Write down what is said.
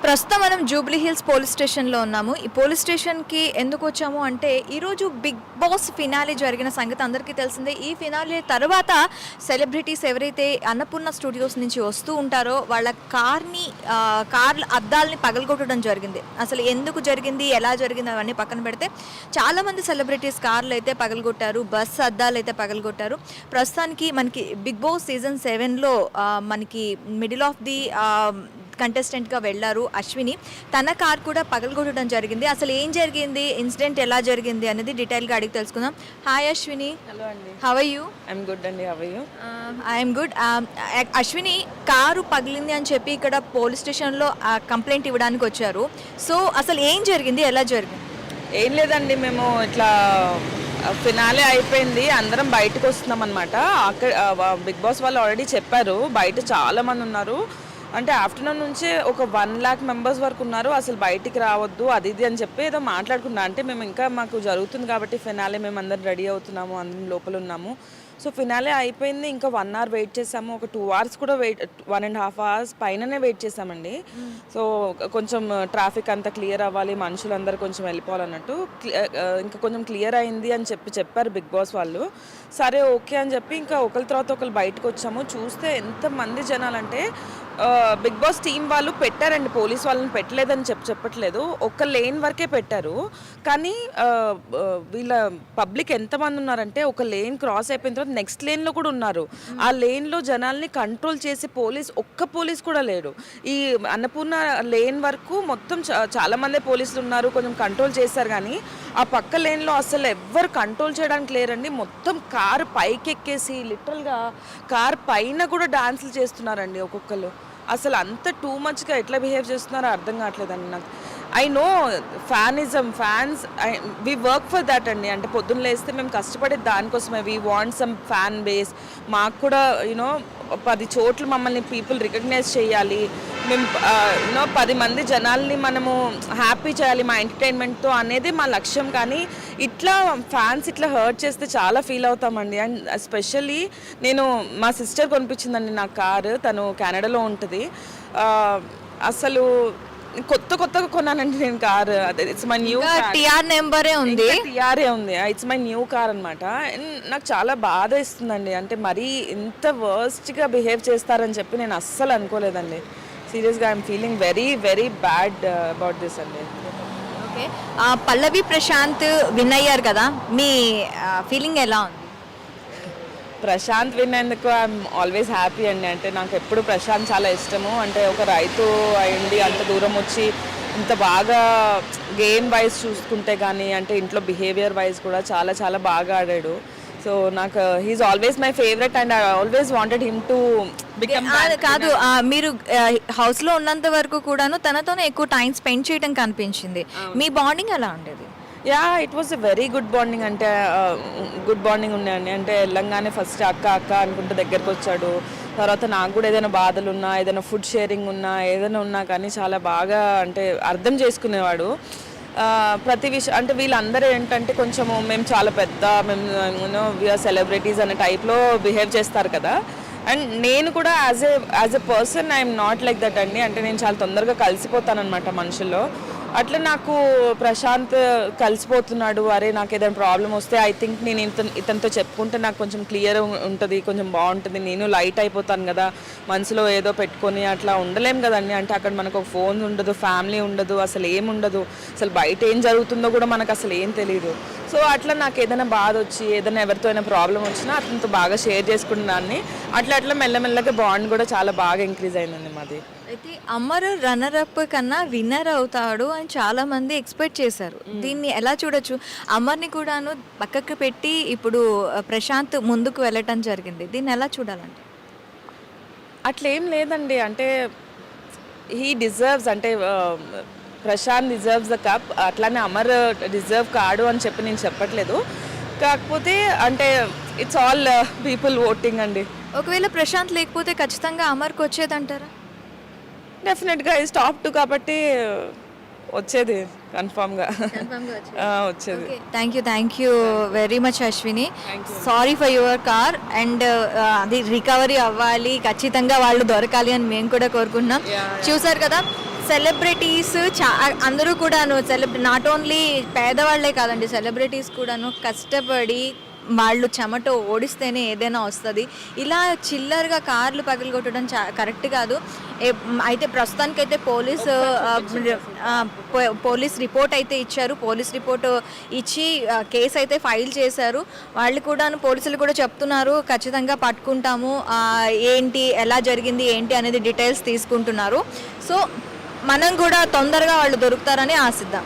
ప్రస్తుతం మనం Jubilee hills police స్టేషన్లో ఉన్నాము. ఈ పోలీస్ స్టేషన్కి ఎందుకు వచ్చాము అంటే ఈరోజు బిగ్ బాస్ ఫినాలే జరిగిన సంగతి అందరికీ తెలిసిందే. ఈ ఫినాలే తర్వాత సెలబ్రిటీస్ ఎవరైతే అన్నపూర్ణ స్టూడియోస్ నుంచి వస్తూ ఉంటారో వాళ్ళ కార్ అద్దాలని పగలగొట్టడం జరిగింది. అసలు ఎందుకు జరిగింది, ఎలా జరిగింది అవన్నీ పక్కన పెడితే చాలామంది సెలబ్రిటీస్ కార్లు అయితే పగలగొట్టారు, బస్ అద్దాలు అయితే పగలగొట్టారు. ప్రస్తుతానికి మనకి బిగ్ బాస్ సీజన్ 7లో మనకి మిడిల్ ఆఫ్ ది కంటెస్టెంట్గా వెళ్ళారు అశ్విని. తన కార్ కూడా పగలగొట్టడం జరిగింది. అసలు ఏం జరిగింది, ఇన్సిడెంట్ ఎలా జరిగింది అనేది డీటెయిల్గా అడిగి తెలుసుకుందాం. హాయ్ అశ్విని. హలో అండి. How are you? I'm good అండి. How are you? I'm good. Ashwini, car పగిలింది అని చెప్పి ఇక్కడ పోలీస్ స్టేషన్లో కంప్లైంట్ ఇవ్వడానికి వచ్చారు. సో అసలు ఏం జరిగింది, ఎలా జరిగింది? ఏం లేదండి, మేము ఇట్లా ఫినాలే అయిపోయింది, అందరం బయటకు వస్తున్నాం అనమాట. అక్కడ బిగ్ బాస్ వాళ్ళు ఆల్రెడీ చెప్పారు బయట చాలా మంది ఉన్నారు అంటే ఆఫ్టర్నూన్ నుంచి ఒక 1 lakh మెంబర్స్ వరకు ఉన్నారు, అసలు బయటికి రావద్దు అది ఇది అని చెప్పి ఏదో మాట్లాడుకున్నా. అంటే మేము ఇంకా మాకు జరుగుతుంది కాబట్టి ఫినాలే మేము అందరం రెడీ అవుతున్నాము, అందరం లోపల ఉన్నాము. సో ఫినాలే అయిపోయింది, ఇంకా 1 hour వెయిట్ చేసాము, ఒక 2 hours కూడా 1.5 hours పైననే వెయిట్ చేసామండి. సో కొంచెం ట్రాఫిక్ అంతా క్లియర్ అవ్వాలి, మనుషులందరూ కొంచెం వెళ్ళిపోవాలన్నట్టు ఇంకా కొంచెం క్లియర్ అయింది అని చెప్పారు బిగ్ బాస్ వాళ్ళు. సరే ఓకే అని చెప్పి ఇంకా ఒకరి తర్వాత ఒకరు బయటకు వచ్చాము. చూస్తే ఎంతమంది జనాలంటే బిగ్ బాస్ టీం వాళ్ళు పెట్టారండి, పోలీస్ వాళ్ళని పెట్టలేదని చెప్పట్లేదు, ఒక్క లేన్ వరకే పెట్టారు. కానీ వీళ్ళ పబ్లిక్ ఎంతమంది ఉన్నారంటే ఒక లేన్ క్రాస్ అయిపోయిన తర్వాత నెక్స్ట్ లేన్లో కూడా ఉన్నారు. ఆ లేన్లో జనాల్ని కంట్రోల్ చేసి ఒక్క పోలీస్ కూడా లేడు. ఈ అన్నపూర్ణ లేన్ వరకు మొత్తం చాలామంది పోలీసులు ఉన్నారు, కొంచెం కంట్రోల్ చేశారు. కానీ ఆ పక్క లేన్లో అసలు ఎవ్వరు కంట్రోల్ చేయడానికి లేరండి. మొత్తం కారు పైకెక్కేసి లిటరల్గా కార్ పైన కూడా డాన్సులు చేస్తున్నారండి ఒక్కొక్కరు. అసలు అంత టూ మచ్గా ఎట్లా బిహేవ్ చేస్తున్నారో అర్థం కావట్లేదండి నాకు. I know fans we work for that అండి. అంటే పొద్దున్న లేస్తే మేము కష్టపడేది దానికోసమే. We want some fan base. మాకు కూడా యూనో 10 చోట్ల మమ్మల్ని పీపుల్ రికగ్నైజ్ చేయాలి, మేము యూనో 10 మంది జనాల్ని మనము హ్యాపీ చేయాలి మా ఎంటర్టైన్మెంట్తో అనేది మా లక్ష్యం. కానీ ఇట్లా ఫ్యాన్స్ ఇట్లా హర్ట్ చేస్తే చాలా ఫీల్ అవుతామండి. అండ్ ఎస్పెషల్లీ నేను మా సిస్టర్ కొనిపించిందండి నా కారు, తను కెనడాలో ఉంటుంది. అసలు కొత్తగా కొన్నానండి నేను కారు. అదే ఇట్స్ మై న్యూ టిఆర్ నెంబరే ఉంది, టిఆర్ఏ ఉంది. ఇట్స్ మై న్యూ కార్ అనమాట. నాకు చాలా బాధ ఇస్తుందండి. అంటే మరీ ఇంత వర్స్ట్గా బిహేవ్ చేస్తారని చెప్పి నేను అస్సలు అనుకోలేదండి. సీరియస్గా I'm feeling very very bad about this అండి. ఓకే, పల్లవి ప్రశాంత్ విన్ అయ్యారు కదా, మీ ఫీలింగ్ ఎలా ఉంది? ప్రశాంత్ విన్నందుకు ఐఎమ్ ఆల్వేస్ హ్యాపీ అండి. అంటే నాకు ఎప్పుడు ప్రశాంత్ చాలా ఇష్టము. అంటే ఒక రైతు అయ్యింది అంత దూరం వచ్చి ఇంత బాగా గేమ్ వైజ్ చూసుకుంటే కానీ అంటే ఇంట్లో బిహేవియర్ వైజ్ కూడా చాలా చాలా బాగా ఆడాడు. సో నాకు he is always my favourite and I always wanted him to become. కాదు, మీరు హౌస్లో ఉన్నంత వరకు కూడాను తనతోనే ఎక్కువ టైం స్పెండ్ చేయడం కనిపించింది. మీ బాండింగ్ ఎలా ఉండేది? Yeah, it was a very good bonding. అంటే గుడ్ బాండింగ్ ఉన్నాయండి. అంటే వెళ్ళంగానే ఫస్ట్ అక్క అనుకుంటే దగ్గరకు వచ్చాడు. తర్వాత నాకు కూడా ఏదైనా బాధలు ఉన్నా, ఏదైనా ఫుడ్ షేరింగ్ ఉన్నా, ఏదైనా ఉన్నా కానీ చాలా బాగా అంటే అర్థం చేసుకునేవాడు ప్రతి విషయం. అంటే వీళ్ళందరూ ఏంటంటే కొంచెము మేము చాలా పెద్ద, మేము యూనో వీఆర్ సెలబ్రిటీస్ అనే టైప్లో బిహేవ్ చేస్తారు కదా. అండ్ నేను కూడా as a person I'm not like that అండి. అంటే నేను చాలా తొందరగా కలిసిపోతాను అనమాట మనుషుల్లో. అట్లా నాకు ప్రశాంత్ కలిసిపోతున్నాడు. అరే నాకు ఏదైనా ప్రాబ్లం వస్తే ఐ థింక్ నేను ఇతనితో చెప్పుకుంటే నాకు కొంచెం క్లియర్ ఉంటుంది, కొంచెం బాగుంటుంది. నేను లైట్ అయిపోతాను కదా, మనసులో ఏదో పెట్టుకొని అట్లా ఉండలేం కదండి. అంటే అక్కడ మనకు ఒక ఫోన్ ఉండదు, ఫ్యామిలీ ఉండదు, అసలు ఏముండదు, అసలు బయట ఏం జరుగుతుందో కూడా మనకు అసలు ఏం తెలియదు. సో అట్లా నాకు ఏదైనా బాధ వచ్చి ఏదైనా ఎవరితో అయినా ప్రాబ్లం వచ్చినా అతనితో బాగా షేర్ చేసుకున్నాన్ని. అట్లా మెల్లమెల్లగా బాండ్ కూడా చాలా బాగా ఇంక్రీజ్ అయిందండి మాది. అయితే అమర్ రన్నర్ అప్ కన్నా విన్నర్ అవుతాడు అని చాలా మంది ఎక్స్పెక్ట్ చేశారు. దీన్ని ఎలా చూడొచ్చు? అమర్ని కూడాను పక్కకు పెట్టి ఇప్పుడు ప్రశాంత్ ముందుకు వెళ్ళటం జరిగింది, దీన్ని ఎలా చూడాలంటే? అట్లేం లేదండి. అంటే హీ డిజర్వ్స్, అంటే ప్రశాంత్ డిజర్వ్స్ ద కప్. అట్లానే అమర్ డిజర్వ్ కాడు అని చెప్పి నేను చెప్పట్లేదు. కాకపోతే అంటే ఇట్స్ ఆల్ పీపుల్ ఓటింగ్ అండి. ఒకవేళ ప్రశాంత్ లేకపోతే ఖచ్చితంగా అమర్కి వచ్చేదంటారా? డెఫినెట్గా ఈజ్ టాప్ 2 కాబట్టి వచ్చేది కన్ఫామ్గా వచ్చేది. Thank you very much Ashwini. Sorry for your car and అది రికవరీ అవ్వాలి, ఖచ్చితంగా వాళ్ళు దొరకాలి అని మేము కూడా కోరుకుంటున్నాం. చూసారు కదా సెలబ్రిటీస్ అందరూ కూడాను నాట్ ఓన్లీ పేదవాళ్లే కాదండి, సెలబ్రిటీస్ కూడాను కష్టపడి వాళ్ళు చెమట ఓడిస్తేనే ఏదైనా వస్తుంది. ఇలా చిల్లరగా కార్లు పగలగొట్టడం కరెక్ట్ కాదు. అయితే ప్రస్తుతానికైతే పోలీస్ రిపోర్ట్ అయితే ఇచ్చారు. పోలీస్ రిపోర్ట్ ఇచ్చి కేసు అయితే ఫైల్ చేశారు. వాళ్ళు కూడా పోలీసులు కూడా చెప్తున్నారు ఖచ్చితంగా పట్టుకుంటాము, ఏంటి ఎలా జరిగింది ఏంటి అనేది డీటెయిల్స్ తీసుకుంటున్నారు. సో మనం కూడా తొందరగా వాళ్ళు దొరుకుతారని ఆశిద్దాం.